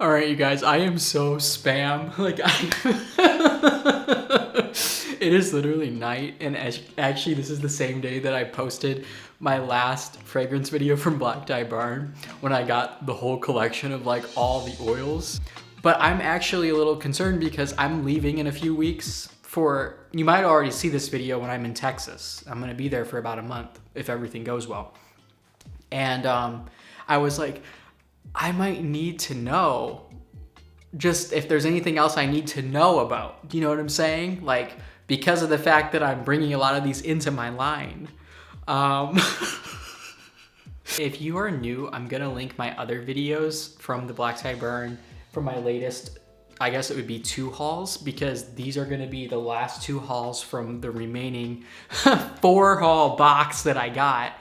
All right, you guys, I am so spam. It is literally night, and actually, this is the same day that I posted my last fragrance video from Black Tie Barn when I got the whole collection of like all the oils. But I'm actually a little concerned because I'm leaving in a few weeks for, you might already see this video when I'm in Texas. I'm gonna be there for about a month if everything goes well. And I was like, I might need to know just if there's anything else I need to know about. Do you know what I'm saying? Like, because of the fact that I'm bringing a lot of these into my line. If you are new, I'm gonna link my other videos from the Black Tie Burn from my latest, I guess it would be 2 hauls, because these are gonna be the last 2 hauls from the remaining 4 haul box that I got.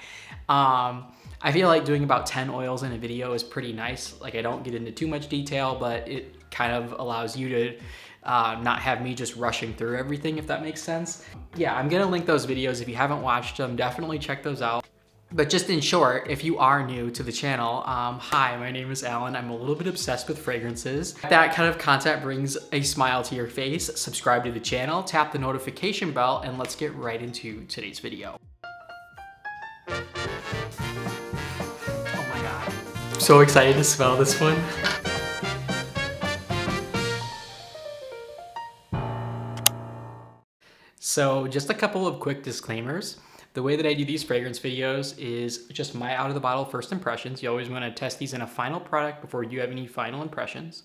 I feel like doing about 10 oils in a video is pretty nice. Like, I don't get into too much detail, but it kind of allows you to not have me just rushing through everything, if that makes sense. Yeah, I'm gonna link those videos. If you haven't watched them, definitely check those out. But just in short, if you are new to the channel, hi, my name is Alan. I'm a little bit obsessed with fragrances. That kind of content brings a smile to your face. Subscribe to the channel, tap the notification bell, and let's get right into today's video. I'm so excited to smell this one. So just a couple of quick disclaimers. The way that I do these fragrance videos is just my out of the bottle first impressions. You always want to test these in a final product before you have any final impressions.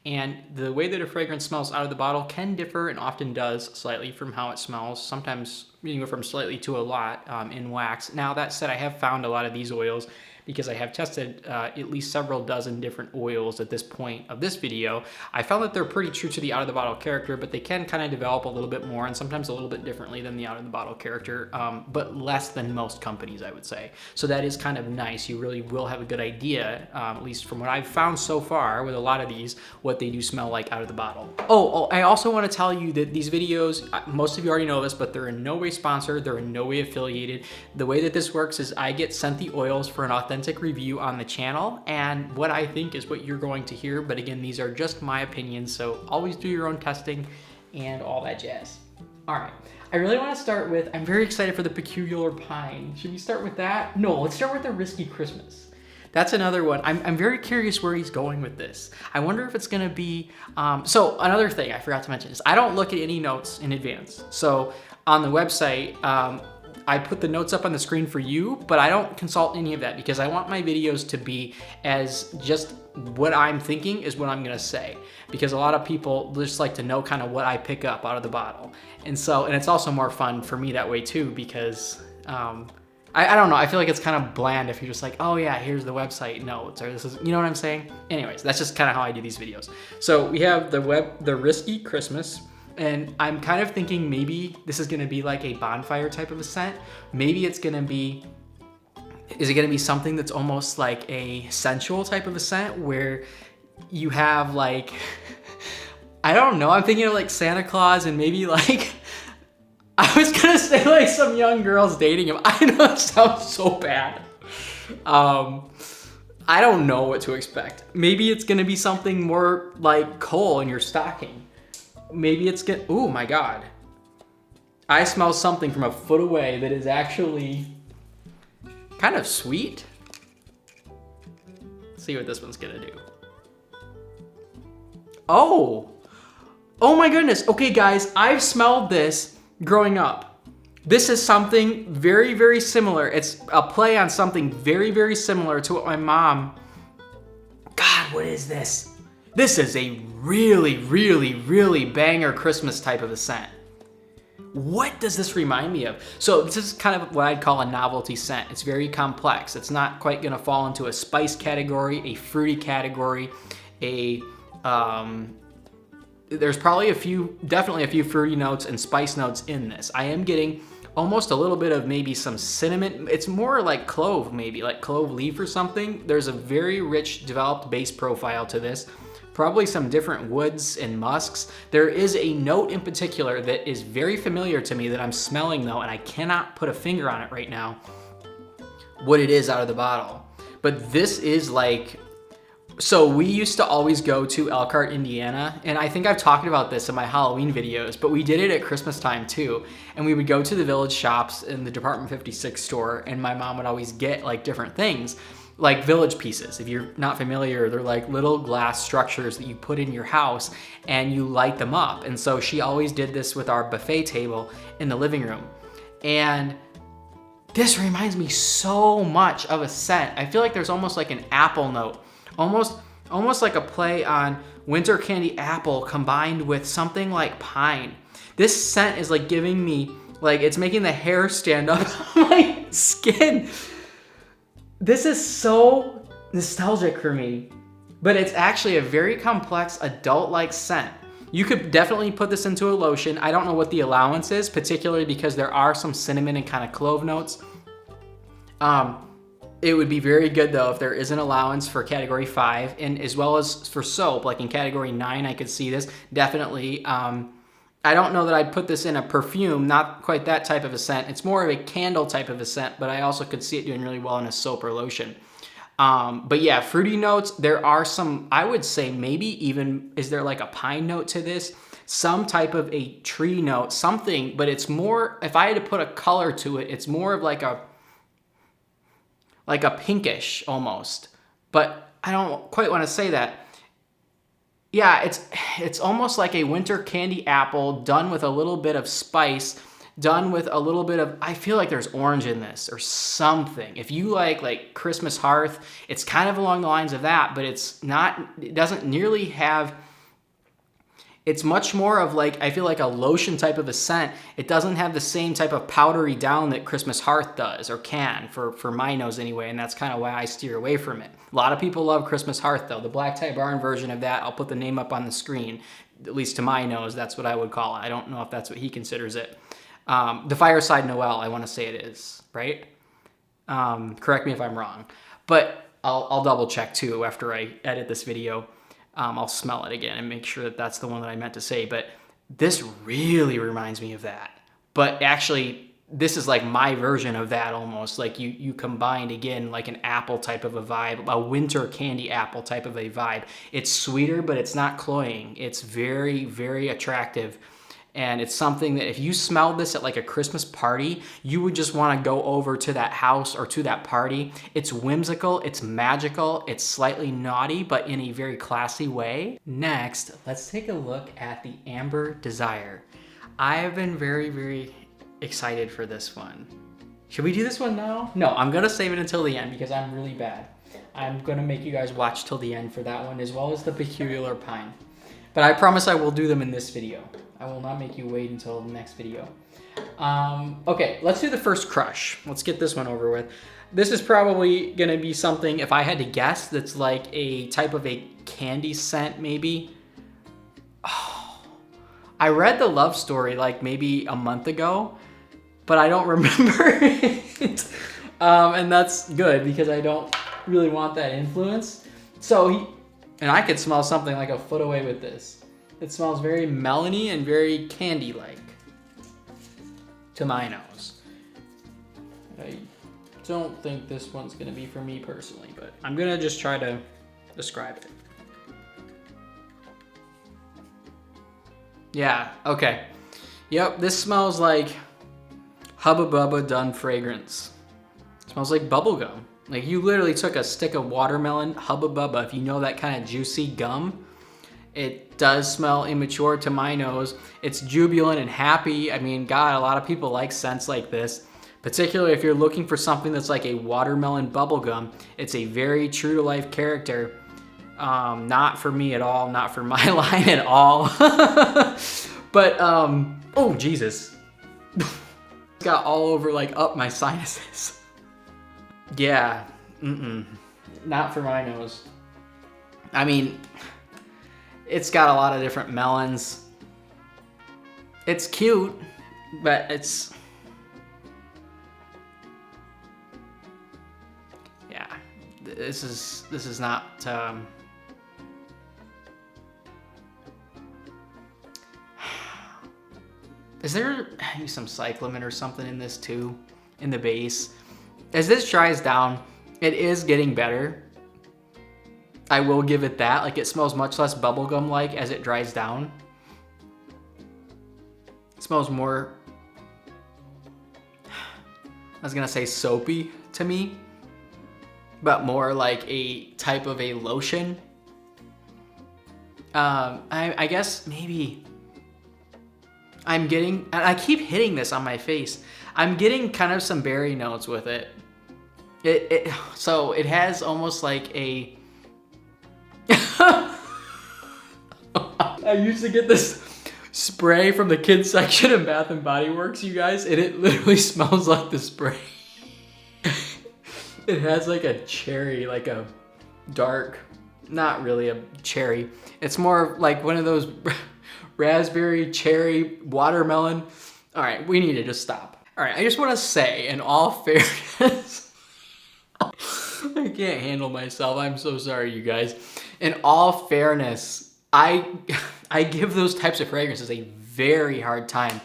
And the way that a fragrance smells out of the bottle can differ, and often does, slightly from how it smells. Sometimes you can go from slightly to a lot in wax. Now that said, I have found a lot of these oils because I have tested at least several dozen different oils at this point of this video. I found that they're pretty true to the out of the bottle character, but they can kind of develop a little bit more and sometimes a little bit differently than the out of the bottle character, but less than most companies, I would say. So that is kind of nice. You really will have a good idea, at least from what I've found so far with a lot of these, what they do smell like out of the bottle. Oh, I also want to tell you that these videos, most of you already know this, but they're in no way sponsored. They're in no way affiliated. The way that this works is I get sent the oils for an authentic review on the channel, and what I think is what you're going to hear. But again, these are just my opinions, so always do your own testing and all that jazz. All right, I really want to start with, I'm very excited for the Peculiar Pine. Should we start with that? No, let's start with the Risky Christmas. That's another one. I'm very curious where he's going with this. I wonder if it's gonna be, so another thing I forgot to mention is I don't look at any notes in advance. So on the website, I put the notes up on the screen for you, but I don't consult any of that because I want my videos to be as just what I'm thinking is what I'm gonna say. Because a lot of people just like to know kind of what I pick up out of the bottle. And it's also more fun for me that way too, because I don't know, I feel like it's kind of bland if you're just like, oh yeah, here's the website notes, or this is, you know what I'm saying? Anyways, that's just kind of how I do these videos. So we have the Risky Christmas. And I'm kind of thinking maybe this is gonna be like a bonfire type of a scent. Maybe it's gonna be, is it gonna be something that's almost like a sensual type of a scent where you have like, I don't know, I'm thinking of like Santa Claus and maybe like, I was gonna say like some young girls dating him. I know it sounds so bad. I don't know what to expect. Maybe it's gonna be something more like coal in your stocking. Maybe it's good. Oh my God. I smell something from a foot away that is actually kind of sweet. Let's see what this one's gonna do. Oh my goodness. Okay guys, I've smelled this growing up. This is something very, very similar. It's a play on something very, very similar to what my mom, God, what is this? This is a really, really, really banger Christmas type of a scent. What does this remind me of? So this is kind of what I'd call a novelty scent. It's very complex. It's not quite gonna fall into a spice category, a fruity category, there's probably definitely a few fruity notes and spice notes in this. I am getting almost a little bit of maybe some cinnamon. It's more like clove, maybe like clove leaf or something. There's a very rich developed base profile to this. Probably some different woods and musks. There is a note in particular that is very familiar to me that I'm smelling though, and I cannot put a finger on it right now, what it is out of the bottle. But this is like So we used to always go to Elkhart, Indiana, and I think I've talked about this in my Halloween videos, but we did it at Christmas time too. And we would go to the Village shops in the Department 56 store, and my mom would always get like different things, like Village pieces. If you're not familiar, they're like little glass structures that you put in your house and you light them up. And so she always did this with our buffet table in the living room. And this reminds me so much of a scent. I feel like there's almost like an apple note. Almost like a play on winter candy apple combined with something like pine. This scent is like giving me, like it's making the hair stand up on my skin. This is so nostalgic for me, but it's actually a very complex adult-like scent. You could definitely put this into a lotion. I don't know what the allowance is, particularly because there are some cinnamon and kind of clove notes. It would be very good though if there is an allowance for category 5, and as well as for soap, like in category 9, I could see this definitely. I don't know that I'd put this in a perfume, not quite that type of a scent. It's more of a candle type of a scent, but I also could see it doing really well in a soap or lotion. But yeah, fruity notes, there are some, I would say maybe even, is there like a pine note to this? Some type of a tree note, something, but it's more, if I had to put a color to it, it's more of like a pinkish almost, but I don't quite want to say that. Yeah, it's almost like a winter candy apple done with a little bit of spice, done with a little bit of, I feel like there's orange in this or something. If you like Christmas Hearth, it's kind of along the lines of that, but it's not, it doesn't nearly have, it's much more of like, I feel like a lotion type of a scent. It doesn't have the same type of powdery down that Christmas Hearth does, or can, for my nose anyway, and that's kind of why I steer away from it. A lot of people love Christmas Hearth though. The Black Tie Barn version of that, I'll put the name up on the screen, at least to my nose, that's what I would call it. I don't know if that's what he considers it. The Fireside Noel, I want to say it is, right? Correct me if I'm wrong, but I'll double check too after I edit this video. I'll smell it again and make sure that that's the one that I meant to say, but this really reminds me of that. But actually, this is like my version of that almost, like you combined again like an apple type of a vibe, a winter candy apple type of a vibe. It's sweeter, but it's not cloying. It's very, very attractive. And it's something that if you smelled this at like a Christmas party, you would just want to go over to that house or to that party. It's whimsical, it's magical, it's slightly naughty, but in a very classy way. Next, let's take a look at the Amber Desire. I have been very, very excited for this one. Should we do this one now? No, I'm gonna save it until the end because I'm really bad. I'm gonna make you guys watch till the end for that one, as well as the Peculiar Pine. But I promise I will do them in this video. I will not make you wait until the next video. Okay, let's do the first crush. Let's get this one over with. This is probably gonna be something, if I had to guess, that's like a type of a candy scent maybe. Oh, I read the love story like maybe a month ago, but I don't remember it. And that's good because I don't really want that influence. And I could smell something like a foot away with this. It smells very melony and very candy-like to my nose. I don't think this one's gonna be for me personally, but I'm gonna just try to describe it. Yeah, okay. Yep, this smells like Hubba Bubba done fragrance. It smells like bubble gum. Like you literally took a stick of watermelon, Hubba Bubba, if you know that kind of juicy gum. It does smell immature to my nose. It's jubilant and happy. I mean, God, a lot of people like scents like this, particularly if you're looking for something that's like a watermelon bubblegum. It's a very true to life character. Not for me at all, not for my line at all. But, oh Jesus. It's got all over like up my sinuses. Yeah, not for my nose. I mean, it's got a lot of different melons. It's cute, but it's, yeah, this is not, is there maybe some cyclamen or something in this too, in the base? As this dries down, it is getting better. I will give it that. Like, it smells much less bubblegum-like as it dries down. It smells more, I was gonna say soapy to me, but more like a type of a lotion. I guess maybe I'm getting, and I keep hitting this on my face, I'm getting kind of some berry notes with it. So it has almost like a, I used to get this spray from the kids section in Bath and Body Works, you guys, and it literally smells like the spray. It has like a cherry, like a dark, not really a cherry. It's more like one of those raspberry, cherry, watermelon. All right, we need to just stop. All right, I just want to say, in all fairness, I can't handle myself. I'm so sorry, you guys. In all fairness, I give those types of fragrances a very hard time.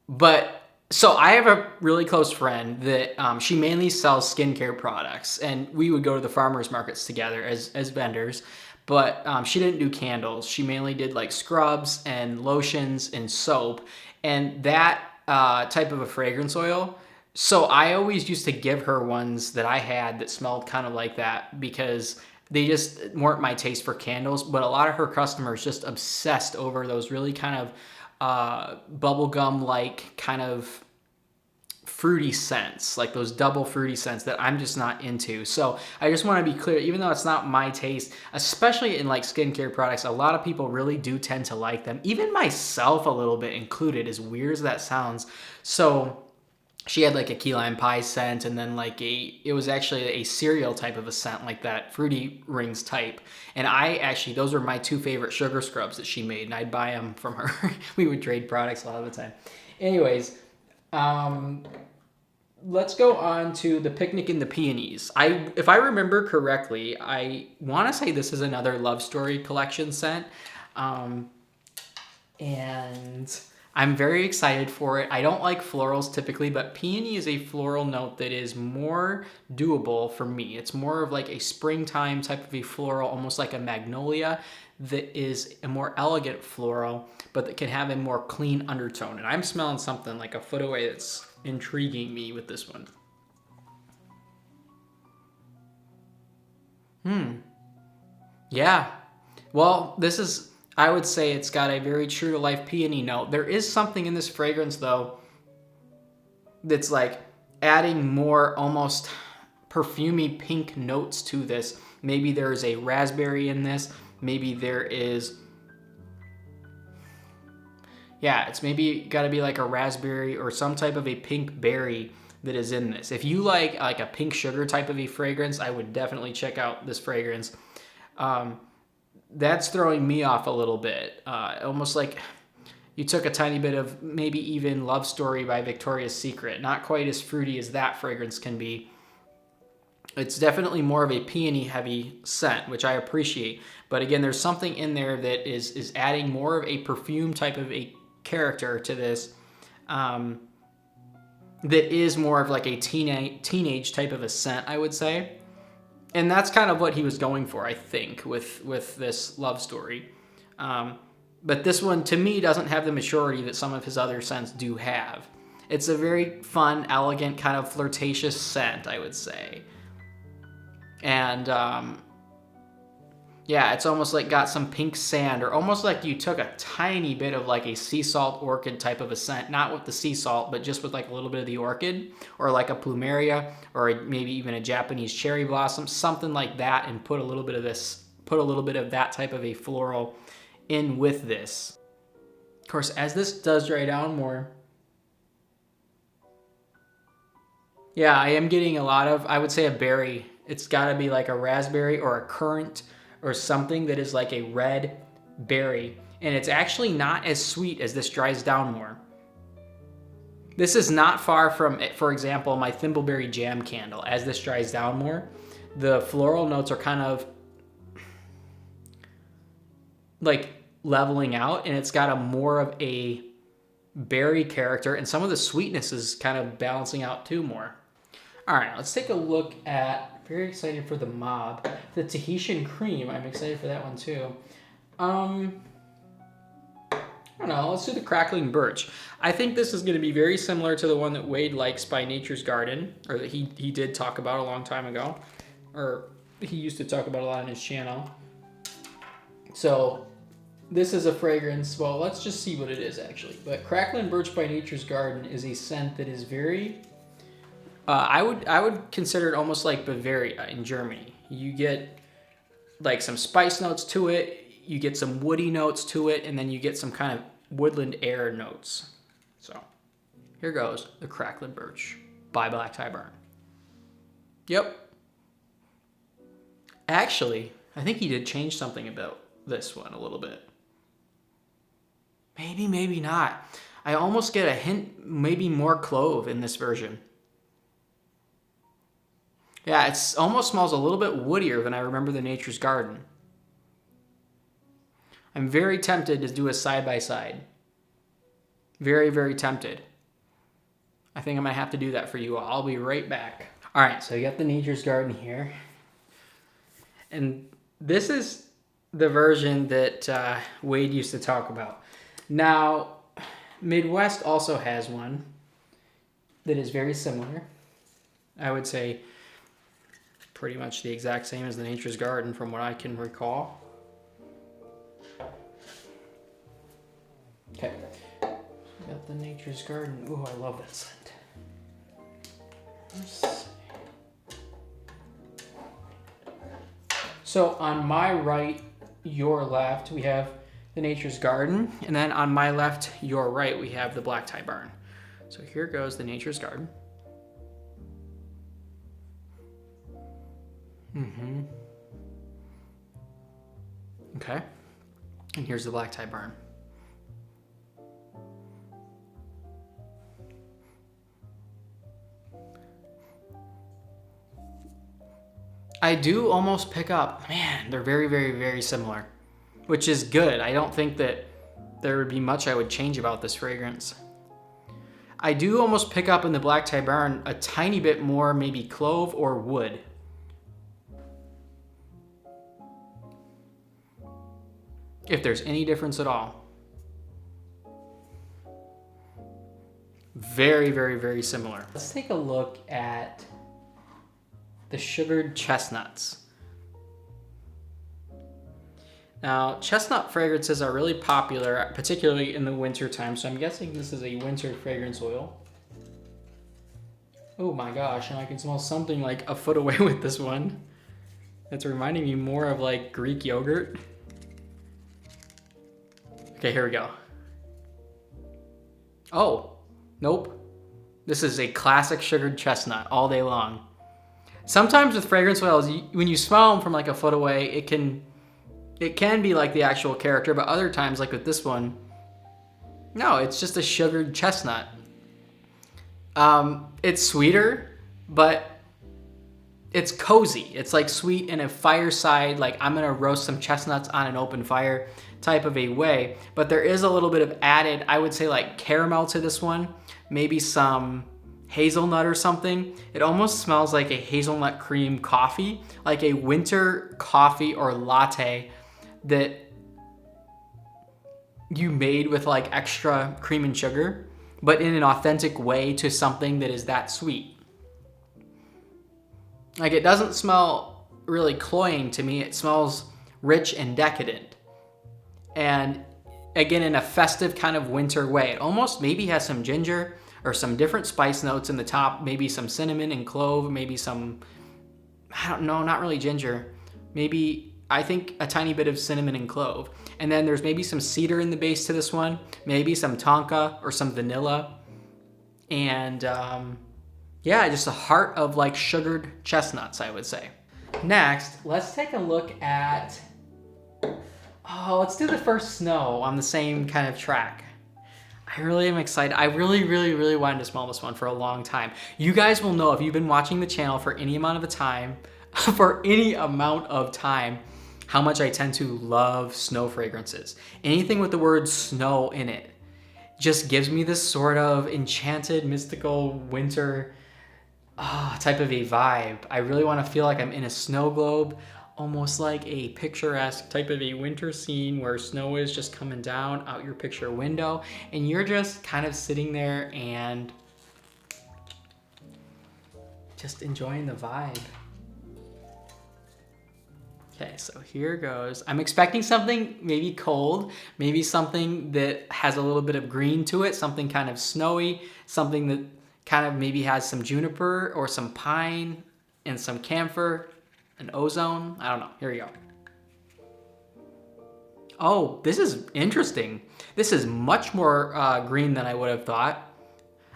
But so I have a really close friend that she mainly sells skincare products, and we would go to the farmers markets together as vendors. But she didn't do candles. She mainly did like scrubs and lotions and soap, and that type of a fragrance oil. So I always used to give her ones that I had that smelled kind of like that because they just weren't my taste for candles. But a lot of her customers just obsessed over those really kind of bubblegum-like kind of fruity scents, like those double fruity scents that I'm just not into. So I just want to be clear, even though it's not my taste, especially in like skincare products, a lot of people really do tend to like them. Even myself a little bit included, as weird as that sounds. So she had like a key lime pie scent, and then like it was actually a cereal type of a scent, like that Fruity Rings type. And those were my two favorite sugar scrubs that she made, and I'd buy them from her. We would trade products a lot of the time. Anyways, let's go on to the Picnic in the Peonies. If I remember correctly, I want to say this is another Love Story collection scent. And I'm very excited for it. I don't like florals typically, but peony is a floral note that is more doable for me. It's more of like a springtime type of a floral, almost like a magnolia, that is a more elegant floral, but that can have a more clean undertone. And I'm smelling something like a foot away that's intriguing me with this one. Yeah. Well, this is, I would say it's got a very true to life peony note. There is something in this fragrance though that's like adding more almost perfumey pink notes to this. Maybe there's a raspberry in this. Maybe there is, yeah, it's maybe got to be like a raspberry or some type of a pink berry that is in this. If you like a pink sugar type of a fragrance, I would definitely check out this fragrance. That's throwing me off a little bit. Almost like you took a tiny bit of maybe even Love Story by Victoria's Secret. Not quite as fruity as that fragrance can be. It's definitely more of a peony heavy scent, which I appreciate. But again, there's something in there that is adding more of a perfume type of a character to this, that is more of like a teenage type of a scent, I would say. And that's kind of what he was going for, I think, with this Love Story. But this one, to me, doesn't have the maturity that some of his other scents do have. It's a very fun, elegant, kind of flirtatious scent, I would say. And yeah, it's almost like got some pink sand, or almost like you took a tiny bit of like a sea salt orchid type of a scent, not with the sea salt, but just with like a little bit of the orchid, or like a plumeria, or maybe even a Japanese cherry blossom, something like that, and put a little bit of that type of a floral in with this. Of course, as this does dry down more, yeah, I am getting a lot of, I would say, a berry. It's got to be like a raspberry or a currant or something that is like a red berry. And it's actually not as sweet as this dries down more. This is not far from, for example, my Thimbleberry Jam candle. As this dries down more, the floral notes are kind of like leveling out, and it's got a more of a berry character, and some of the sweetness is kind of balancing out too more. All right, let's take a look at very excited for the Mob. The Tahitian Cream, I'm excited for that one too. I don't know, let's do the Crackling Birch. I think this is going to be very similar to the one that Wade likes by Nature's Garden, or that he did talk about a long time ago, or he used to talk about a lot on his channel. So this is a fragrance, well, let's just see what it is actually. But Crackling Birch by Nature's Garden is a scent that is very, I would consider it almost like Bavaria in Germany. You get like some spice notes to it, you get some woody notes to it, and then you get some kind of woodland air notes. So here goes the Crackling Birch by Black Tie Barn. Yep. Actually, I think he did change something about this one a little bit. Maybe, maybe not. I almost get a hint, maybe more clove in this version. Yeah, it almost smells a little bit woodier than I remember the Nature's Garden. I'm very tempted to do a side-by-side. Very, very tempted. I think I'm going to have to do that for you all. I'll be right back. All right, so you got the Nature's Garden here. And this is the version that Wade used to talk about. Now, Midwest also has one that is very similar. I would say pretty much the exact same as the Nature's Garden from what I can recall. Okay, got the Nature's Garden. Ooh, I love that scent. Let's see. So on my right, your left, we have the Nature's Garden, and then on my left, your right, we have the Black Tie Barn. So here goes the Nature's Garden. Okay, and here's the Black Tie Barn. I do almost pick up, man, they're very, very, very similar, which is good. I don't think that there would be much I would change about this fragrance. I do almost pick up in the Black Tie Barn a tiny bit more, maybe clove or wood. If there's any difference at all. Very, very, very similar. Let's take a look at the Sugared Chestnuts. Now, chestnut fragrances are really popular, particularly in the winter time, so I'm guessing this is a winter fragrance oil. Oh my gosh, and I can smell something like a foot away with this one. It's reminding me more of like Greek yogurt. Okay, here we go. Oh, nope. This is a classic sugared chestnut all day long. Sometimes with fragrance oils, when you smell them from like a foot away, it can be like the actual character, but other times, like with this one, no, it's just a sugared chestnut. It's sweeter, but it's cozy. It's like sweet in a fireside, like I'm gonna roast some chestnuts on an open fire type of a way. But there is a little bit of added, I would say like caramel to this one, maybe some hazelnut or something. It almost smells like a hazelnut cream coffee, like a winter coffee or latte that you made with like extra cream and sugar, but in an authentic way to something that is that sweet. Like it doesn't smell really cloying to me. It smells rich and decadent. And again, in a festive kind of winter way. It almost maybe has some ginger or some different spice notes in the top, maybe some cinnamon and clove, maybe some, I don't know, not really ginger. Maybe, I think a tiny bit of cinnamon and clove. And then there's maybe some cedar in the base to this one, maybe some tonka or some vanilla. And yeah, just a heart of like sugared chestnuts, I would say. Next, let's take a look at, let's do the first snow on the same kind of track. I really am excited. I really, really, really wanted to smell this one for a long time. You guys will know if you've been watching the channel for any amount of time, how much I tend to love snow fragrances. Anything with the word snow in it just gives me this sort of enchanted, mystical winter type of a vibe. I really want to feel like I'm in a snow globe, almost like a picturesque type of a winter scene where snow is just coming down out your picture window and you're just kind of sitting there and just enjoying the vibe. Okay, so here goes. I'm expecting something maybe cold, maybe something that has a little bit of green to it, something kind of snowy, something that kind of maybe has some juniper or some pine and some camphor and ozone. I don't know. Here we go. Oh, this is interesting. This is much more green than I would have thought.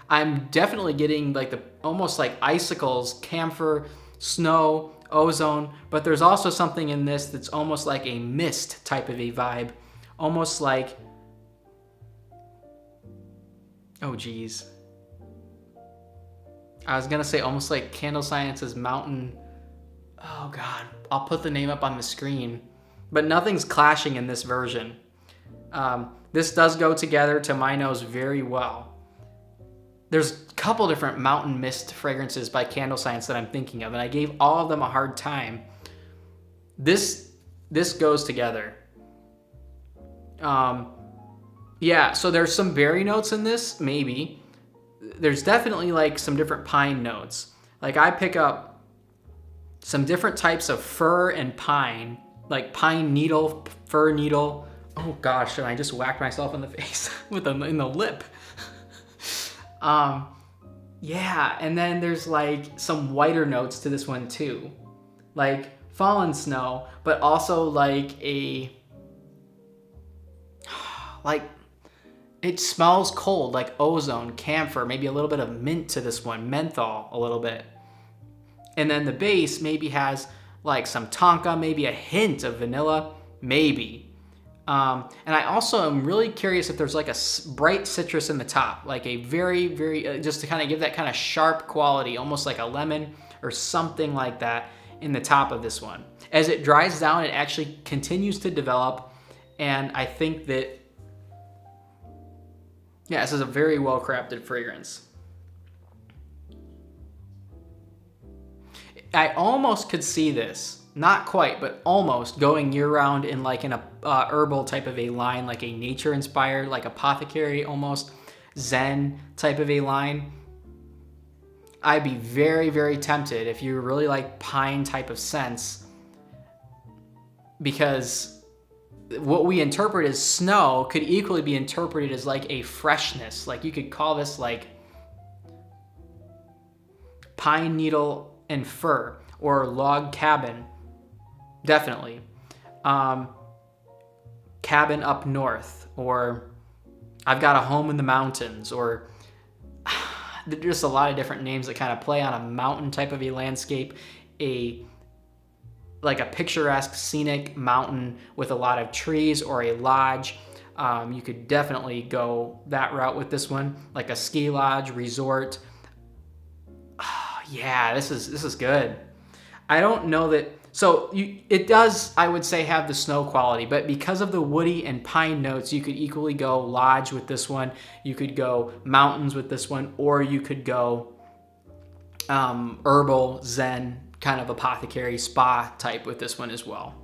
I'm definitely getting like the almost like icicles, camphor, snow, ozone, but there's also something in this that's almost like a mist type of a vibe. Almost like, oh geez. I was gonna say almost like Candle Science's Mountain. Oh God, I'll put the name up on the screen, but nothing's clashing in this version. This does go together to my nose very well. There's a couple different mountain mist fragrances by Candle Science that I'm thinking of, and I gave all of them a hard time. This goes together. Yeah, so there's some berry notes in this, maybe. There's definitely like some different pine notes. Like I pick up some different types of fir and pine, like pine needle, fir needle. Oh gosh, and I just whacked myself in the face with them in the lip. Yeah, and then there's like some whiter notes to this one too. Like fallen snow, but also like like it smells cold, like ozone, camphor, maybe a little bit of mint to this one, menthol a little bit. And then the base maybe has like some tonka, maybe a hint of vanilla, maybe. And I also am really curious if there's like a bright citrus in the top, like a very, very, just to kind of give that kind of sharp quality, almost like a lemon or something like that in the top of this one. As it dries down, it actually continues to develop. And I think that, yeah, this is a very well-crafted fragrance. I almost could see this, not quite, but almost going year-round in like in a herbal type of a line, like a nature-inspired, like apothecary, almost Zen type of a line. I'd be very, very tempted if you really like pine type of scents, because what we interpret as snow could equally be interpreted as like a freshness. Like you could call this like pine needle and fir or log cabin. Definitely. Cabin up north, or I've got a home in the mountains, or there's just a lot of different names that kind of play on a mountain type of a landscape, like a picturesque scenic mountain with a lot of trees, or a lodge. You could definitely go that route with this one, like a ski lodge, resort. Yeah, this is good. I don't know that, so it does, I would say, have the snow quality, but because of the woody and pine notes, you could equally go lodge with this one, you could go mountains with this one, or you could go herbal, zen, kind of apothecary, spa type with this one as well.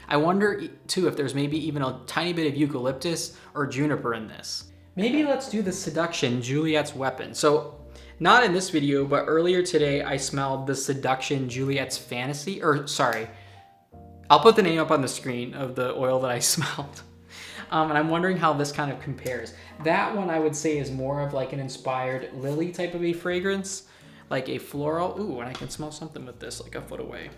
I wonder too if there's maybe even a tiny bit of eucalyptus or juniper in this. Maybe let's do the Seduction, Juliet's Weapon. So not in this video, but earlier today I smelled the Seduction, Juliet's Fantasy, or sorry, I'll put the name up on the screen of the oil that I smelled. And I'm wondering how this kind of compares. That one I would say is more of like an inspired lily type of a fragrance, like a floral. Ooh, and I can smell something with this like a foot away.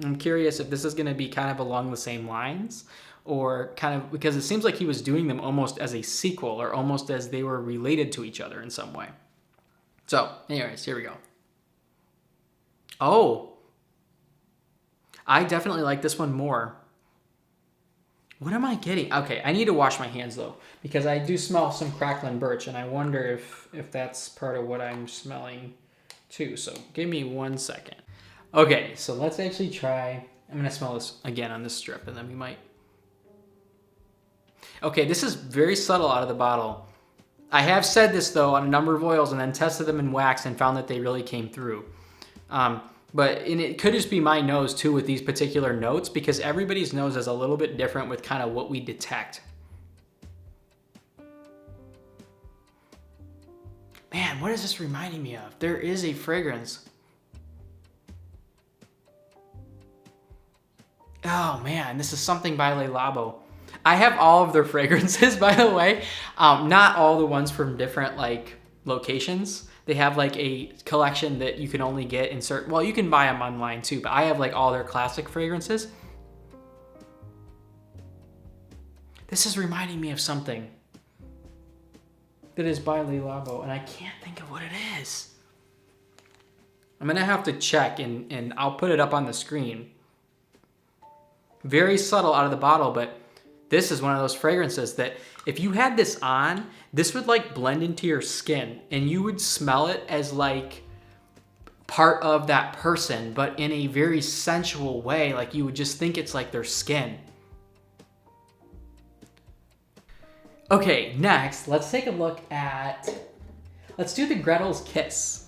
I'm curious if this is gonna be kind of along the same lines, or kind of, because it seems like he was doing them almost as a sequel, or almost as they were related to each other in some way. So, anyways, here we go. Oh, I definitely like this one more. What am I getting? Okay, I need to wash my hands though, because I do smell some crackling birch, and I wonder if that's part of what I'm smelling too. So give me 1 second. Okay, so let's actually try. I'm gonna smell this again on this strip, and then we might. Okay, this is very subtle out of the bottle. I have said this though on a number of oils and then tested them in wax and found that they really came through. And it could just be my nose too with these particular notes, because everybody's nose is a little bit different with kind of what we detect. Man, what is this reminding me of? There is a fragrance. Oh man, this is something by Le Labo. I have all of their fragrances, by the way. Not all the ones from different like locations. They have like a collection that you can only get in certain, well, you can buy them online too, but I have like all their classic fragrances. This is reminding me of something that is by Le Labo, and I can't think of what it is. I'm gonna have to check and I'll put it up on the screen. Very subtle out of the bottle, but this is one of those fragrances that if you had this on, this would like blend into your skin and you would smell it as like part of that person, but in a very sensual way. Like you would just think it's like their skin. Okay, next, let's take a look at, let's do the Gretel's Kiss.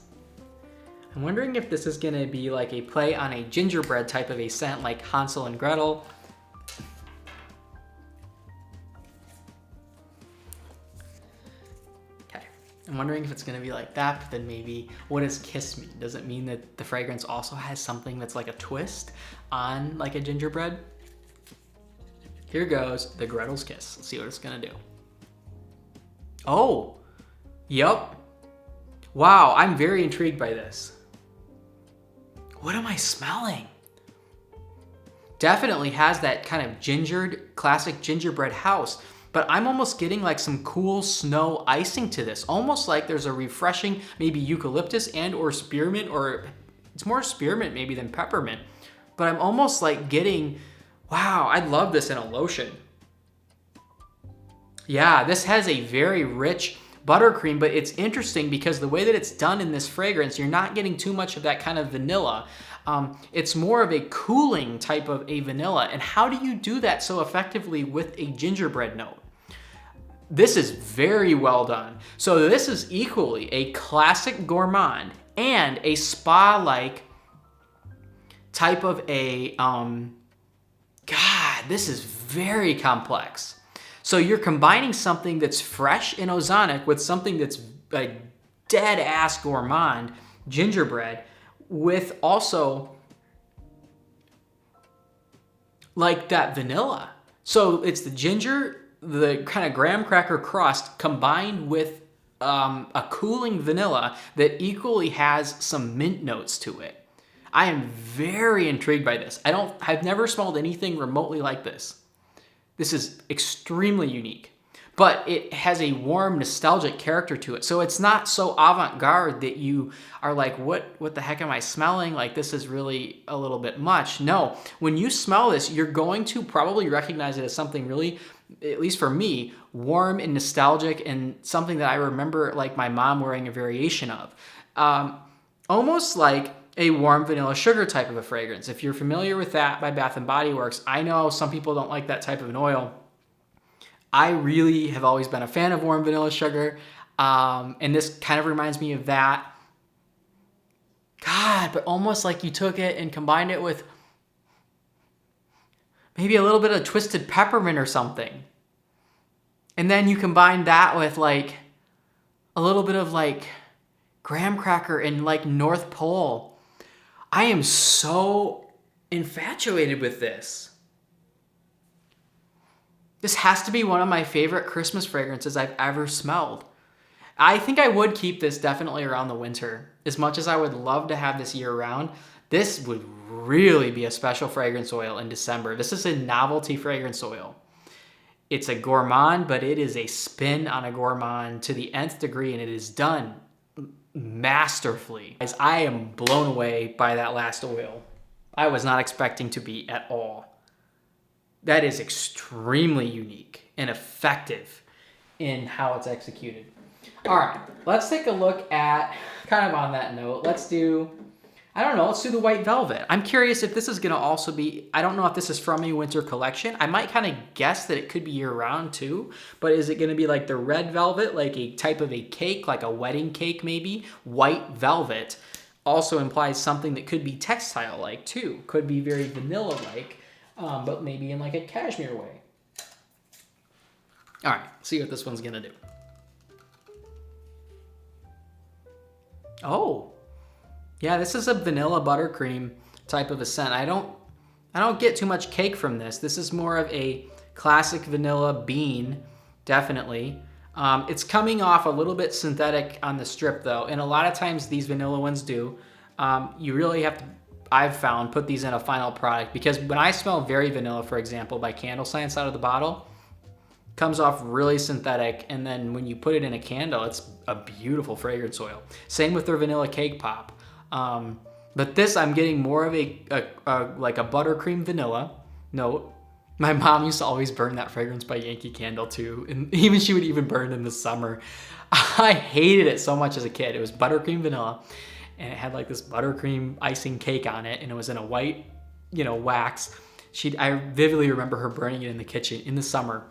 I'm wondering if this is gonna be like a play on a gingerbread type of a scent like Hansel and Gretel. I'm wondering if it's gonna be like that, but then maybe, what does kiss mean? Does it mean that the fragrance also has something that's like a twist on like a gingerbread? Here goes the Gretel's Kiss. Let's see what it's gonna do. Oh, yep. Wow, I'm very intrigued by this. What am I smelling? Definitely has that kind of gingered, classic gingerbread house. But I'm almost getting like some cool snow icing to this. Almost like there's a refreshing, maybe eucalyptus and or spearmint, or it's more spearmint maybe than peppermint. But I'm almost like getting, wow, I'd love this in a lotion. Yeah, this has a very rich buttercream, but it's interesting because the way that it's done in this fragrance, you're not getting too much of that kind of vanilla. It's more of a cooling type of a vanilla. And how do you do that so effectively with a gingerbread note? This is very well done. So this is equally a classic gourmand and a spa-like type of a, God, this is very complex. So you're combining something that's fresh and ozonic with something that's like dead-ass gourmand, gingerbread, with also like that vanilla. So it's the ginger, the kind of graham cracker crust combined with a cooling vanilla that equally has some mint notes to it. I am very intrigued by this. I've never smelled anything remotely like this. This is extremely unique, but it has a warm, nostalgic character to it. So it's not so avant-garde that you are like, what the heck am I smelling? Like, this is really a little bit much. No, when you smell this, you're going to probably recognize it as something really, at least for me, warm and nostalgic, and something that I remember like my mom wearing a variation of. Almost like a warm vanilla sugar type of a fragrance. If you're familiar with that by Bath & Body Works, I know some people don't like that type of an oil. I really have always been a fan of warm vanilla sugar, and this kind of reminds me of that. God, but almost like you took it and combined it with maybe a little bit of twisted peppermint or something. And then you combine that with like a little bit of like graham cracker and like North Pole. I am so infatuated with this. This has to be one of my favorite Christmas fragrances I've ever smelled. I think I would keep this definitely around the winter. As much as I would love to have this year round, this would really be a special fragrance oil in December. This is a novelty fragrance oil. It's a gourmand, but it is a spin on a gourmand to the nth degree, and it is done masterfully. As I am blown away by that last oil. I was not expecting to be at all. That is extremely unique and effective in how it's executed. All right, let's take a look at, kind of on that note, let's do, I don't know, let's do the white velvet. I'm curious if this is gonna also be, I don't know if this is from a winter collection. I might kind of guess that it could be year round too, but is it gonna be like the red velvet, like a type of a cake, like a wedding cake maybe? White velvet also implies something that could be textile-like too. Could be very vanilla-like, but maybe in like a cashmere way. All right, see what this one's gonna do. Oh. Yeah, this is a vanilla buttercream type of a scent. I don't get too much cake from this. This is more of a classic vanilla bean, definitely. It's coming off a little bit synthetic on the strip though, and a lot of times these vanilla ones do. You really have to, I've found, put these in a final product, because when I smell Very Vanilla, for example, by Candle Science out of the bottle, comes off really synthetic, and then when you put it in a candle, it's a beautiful fragrance oil. Same with their vanilla cake pop. But this, I'm getting more of a like a buttercream vanilla note. My mom used to always burn that fragrance by Yankee Candle too, and even she would even burn it in the summer. I hated it so much as a kid. It was buttercream vanilla, and it had like this buttercream icing cake on it, and it was in a white, wax. I vividly remember her burning it in the kitchen in the summer.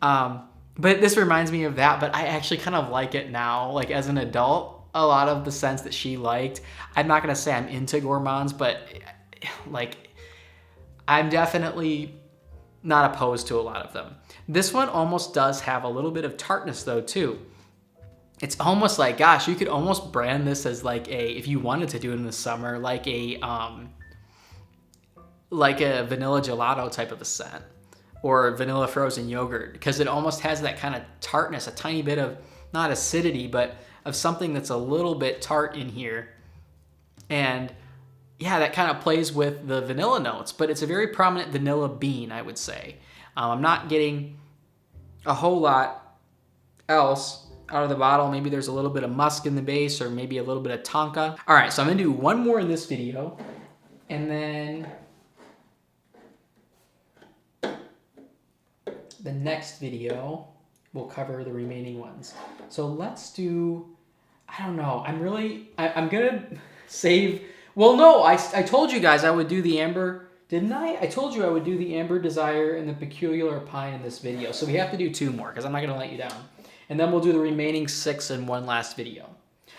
But this reminds me of that, but I actually kind of like it now, like as an adult. A lot of the scents that she liked. I'm not gonna say I'm into gourmands, but like I'm definitely not opposed to a lot of them. This one almost does have a little bit of tartness though too. It's almost like, gosh, you could almost brand this as like if you wanted to do it in the summer, like a vanilla gelato type of a scent, or vanilla frozen yogurt, because it almost has that kind of tartness, a tiny bit of, not acidity, but of something that's a little bit tart in here. And yeah, that kind of plays with the vanilla notes, but it's a very prominent vanilla bean, I would say. I'm not getting a whole lot else out of the bottle. Maybe there's a little bit of musk in the base, or maybe a little bit of tonka. All right, so I'm gonna do one more in this video, and then the next video we'll cover the remaining ones. So let's do, I don't know, I'm gonna save, well no, I told you guys I would do the amber, didn't I? I told you I would do the amber desire and the peculiar pine in this video, so we have to do 2 more, because I'm not gonna let you down. And then we'll do the remaining 6 in one last video.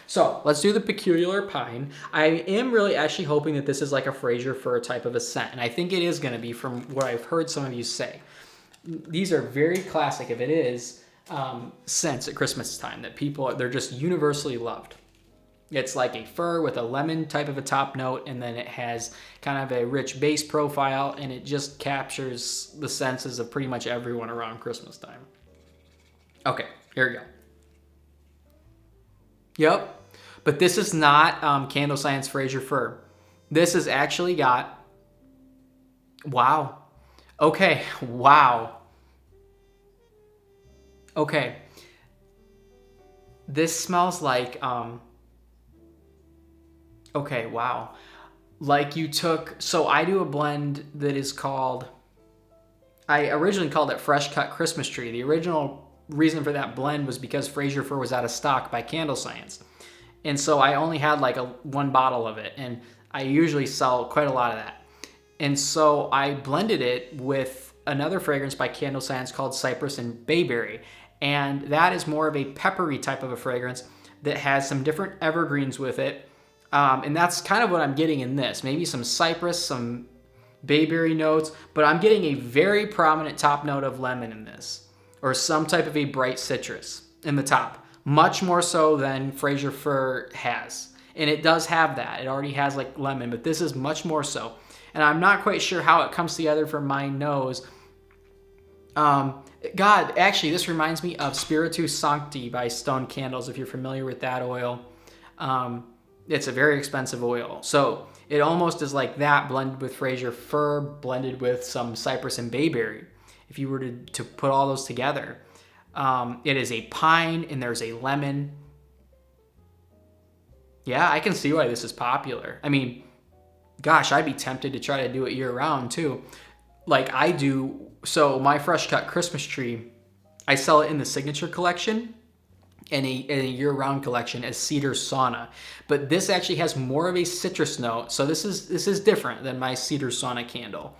So let's do the peculiar pine. I am really actually hoping that this is like a Fraser Fir type of a scent, and I think it is gonna be from what I've heard some of you say. These are very classic, if it is, scents at Christmas time that they're just universally loved. It's like a fir with a lemon type of a top note, and then it has kind of a rich base profile, and it just captures the senses of pretty much everyone around Christmas time. Okay, here we go. Yep, but this is not Candle Science Fraser Fir. This has actually got, wow. Okay, wow. Okay. This smells like, okay, wow. Like you took, so I do a blend that is called, I originally called it Fresh Cut Christmas Tree. The original reason for that blend was because Fraser Fir was out of stock by Candle Science. And so I only had like one bottle of it, and I usually sell quite a lot of that. And so I blended it with another fragrance by Candle Science called Cypress and Bayberry. And that is more of a peppery type of a fragrance that has some different evergreens with it. And that's kind of what I'm getting in this. Maybe some cypress, some bayberry notes, but I'm getting a very prominent top note of lemon in this, or some type of a bright citrus in the top. Much more so than Fraser Fir has. And it does have that. It already has like lemon, but this is much more so. And I'm not quite sure how it comes together for my nose. God, actually, this reminds me of Spiritus Sancti by Stone Candles, if you're familiar with that oil. It's a very expensive oil. So it almost is like that blended with Fraser Fir, blended with some cypress and bayberry. If you were to put all those together. It is a pine and there's a lemon. Yeah, I can see why this is popular. I mean, gosh, I'd be tempted to try to do it year round too. Like I do. So my Fresh Cut Christmas Tree, I sell it in the Signature Collection. in a year-round collection as Cedar Sauna, but this actually has more of a citrus note. So this is different than my Cedar Sauna candle.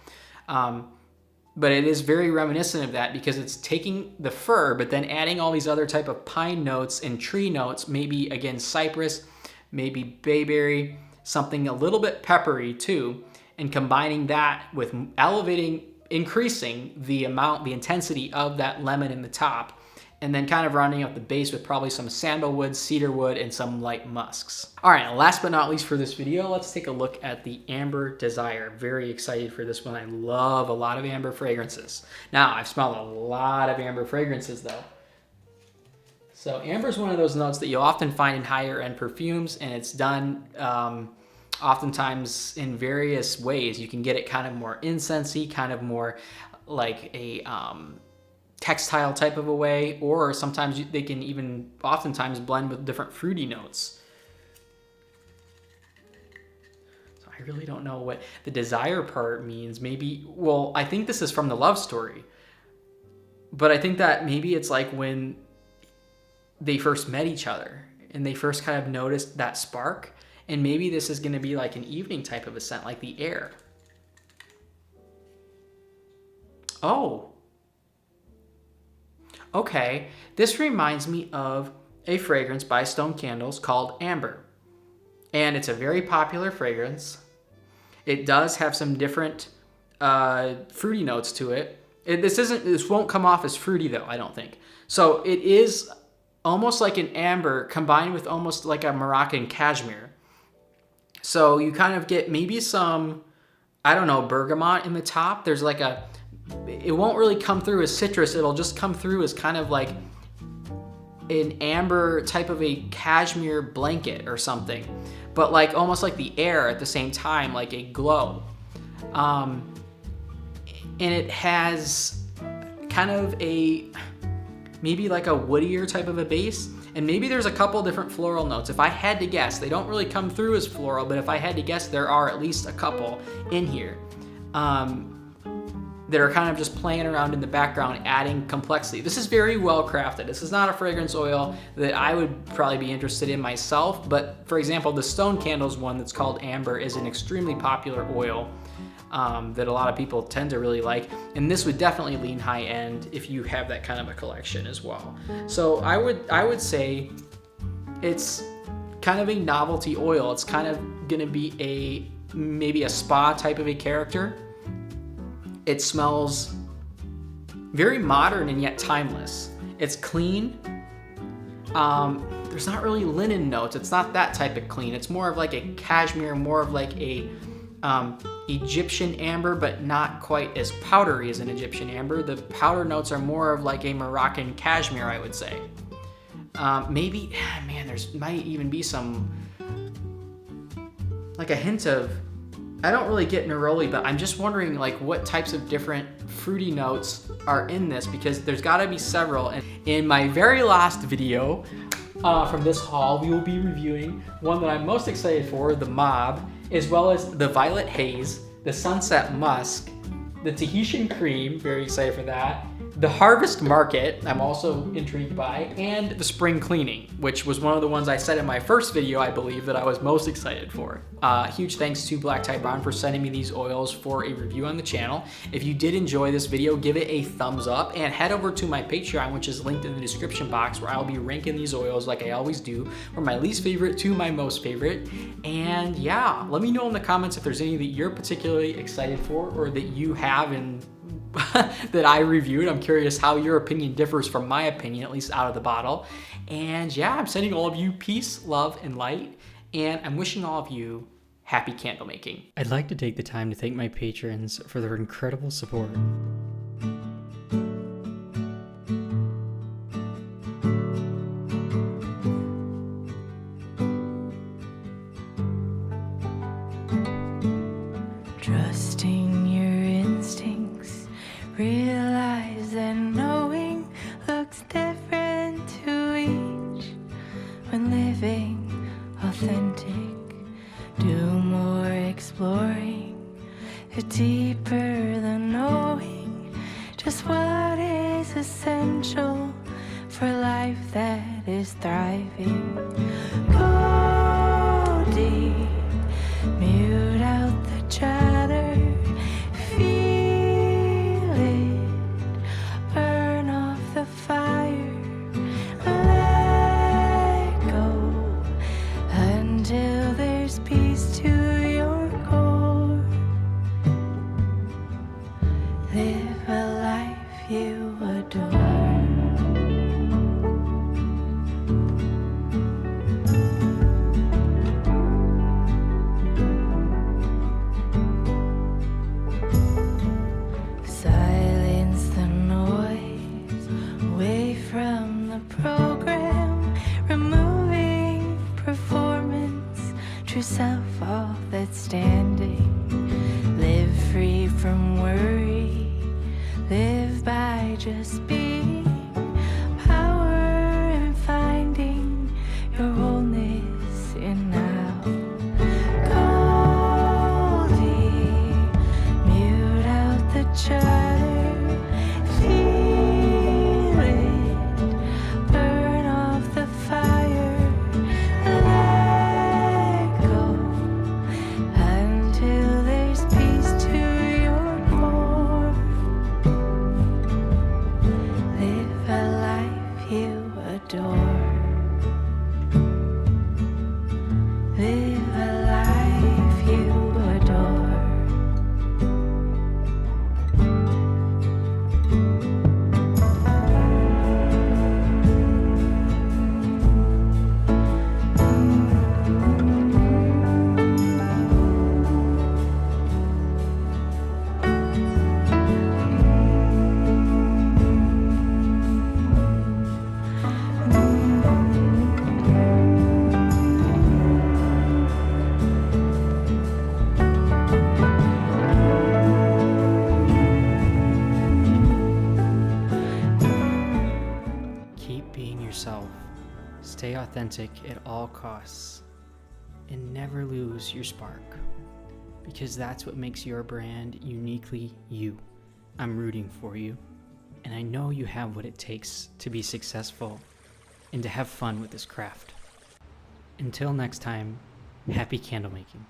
But it is very reminiscent of that because it's taking the fir, but then adding all these other type of pine notes and tree notes, maybe again cypress, maybe bayberry, something a little bit peppery too, and combining that with increasing the intensity of that lemon in the top, and then kind of rounding out the base with probably some sandalwood, cedarwood, and some light musks. All right, last but not least for this video, let's take a look at the Amber Desire. Very excited for this one. I love a lot of amber fragrances. Now, I've smelled a lot of amber fragrances though. So amber is one of those notes that you'll often find in higher end perfumes, and it's done oftentimes in various ways. You can get it kind of more incensey, kind of more like a textile type of a way, or sometimes they can even oftentimes blend with different fruity notes. So I really don't know what the desire part means. Maybe, well, I think this is from the love story, but I think that maybe it's like when they first met each other and they first kind of noticed that spark, and maybe this is going to be like an evening type of a scent, like the air. Oh, okay, this reminds me of a fragrance by Stone Candles called Amber. And it's a very popular fragrance. It does have some different fruity notes to it. This won't come off as fruity though, I don't think. So it is almost like an amber combined with almost like a Moroccan cashmere. So you kind of get maybe some, I don't know, bergamot in the top. There's like it won't really come through as citrus. It'll just come through as kind of like an amber type of a cashmere blanket or something, but like almost like the air at the same time, like a glow. And it has kind of maybe like a woodier type of a base, and maybe there's a couple different floral notes. If I had to guess, they don't really come through as floral, but if I had to guess, there are at least a couple in here. That are kind of just playing around in the background, adding complexity. This is very well crafted. This is not a fragrance oil that I would probably be interested in myself, but for example, the Stone Candles one that's called Amber is an extremely popular oil that a lot of people tend to really like, and this would definitely lean high end if you have that kind of a collection as well. So I would say it's kind of a novelty oil. It's kind of gonna be maybe a spa type of a character. It smells very modern and yet timeless. It's clean. There's not really linen notes. It's not that type of clean. It's more of like a cashmere, more of like a Egyptian amber, but not quite as powdery as an Egyptian amber. The powder notes are more of like a Moroccan cashmere, I would say. Maybe, man, might even be some, like a hint of, I don't really get neroli, but I'm just wondering like what types of different fruity notes are in this, because there's gotta be several. And in my very last video from this haul, we will be reviewing one that I'm most excited for, the Mob, as well as the Violet Haze, the Sunset Musk, the Tahitian Cream, very excited for that, the Harvest Market, I'm also intrigued by, and the Spring Cleaning, which was one of the ones I said in my first video, I believe, that I was most excited for. Huge thanks to Black Tie Varn for sending me these oils for a review on the channel. If you did enjoy this video, give it a thumbs up and head over to my Patreon, which is linked in the description box, where I'll be ranking these oils like I always do, from my least favorite to my most favorite. And yeah, let me know in the comments if there's any that you're particularly excited for or that you have and that I reviewed. I'm curious how your opinion differs from my opinion, at least out of the bottle. And yeah, I'm sending all of you peace, love, and light, and I'm wishing all of you happy candle making. I'd like to take the time to thank my patrons for their incredible support. Trusting your instincts, realize that knowing looks different to each. When living authentic, do more exploring, deeper than knowing just what is essential for life that is thriving. Go deep, mute out the chatter, feel it, burn off the fire, let go until there's peace to your core. Live a life you adore. Silence the noise away from the program, removing performance, true self, all that's standing. Live free from worry, live by just being. Power in finding your wholeness in now. Goldie, mute out the chatter, feel it, burn off the fire, let go until there's peace to your core. Live a life you adore. Live a life you adore. Keep being yourself. Stay authentic at all costs. And never lose your spark. Because that's what makes your brand uniquely you. I'm rooting for you. And I know you have what it takes to be successful and to have fun with this craft. Until next time, happy candle making.